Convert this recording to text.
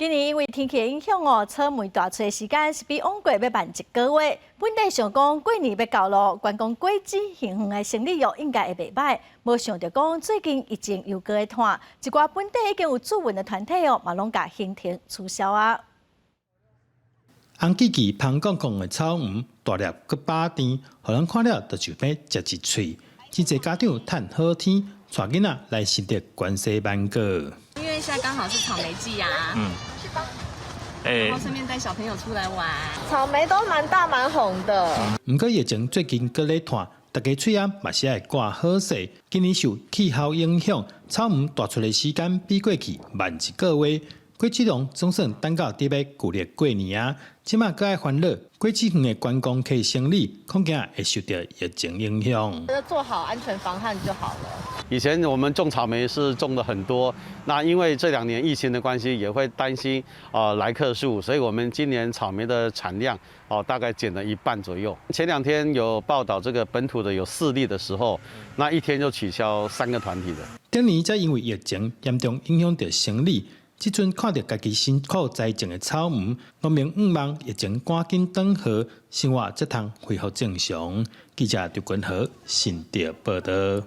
今年因为天气的影响哦，草莓大出的时间是比往过要慢1个月。本地想讲过年要到咯，观光果子幸运的生意哦，应该会袂歹。无想到讲最近疫情又搁会拖，一寡本地已经有驻运的团体哦，嘛拢甲行程取消啊。红叽叽、香公公的草莓，大粒佮饱甜，互人看了就想要食一喙。真侪家长趁好天，带囡仔来新竹关西芒果。因为现在刚好是草莓季啊，然后顺便带小朋友出来玩。草莓都蛮大蛮红的。不过疫情最近搁咧拖，大家喙仔嘛是爱挂好势。今年受气候影响，草莓大出的时间比过去慢1个月。果子农总算等到伫要旧历过年啊，即马搁爱烦恼果子园的观光客生意，恐惊会受到疫情影响。觉得做好安全防范就好了。以前我们种草莓是种的很多，那因为这2年疫情的关系，也会担心来客数，所以我们今年草莓的产量大概减了1半左右。前2天有报道这个本土的有4例的时候，那1天就取消3个团体的。今年则因为疫情严重影响到生理。即阵看到家己辛苦栽种的草莓，农民望疫情赶紧转好，生活才通恢复正常。记者刘君豪新竹报道。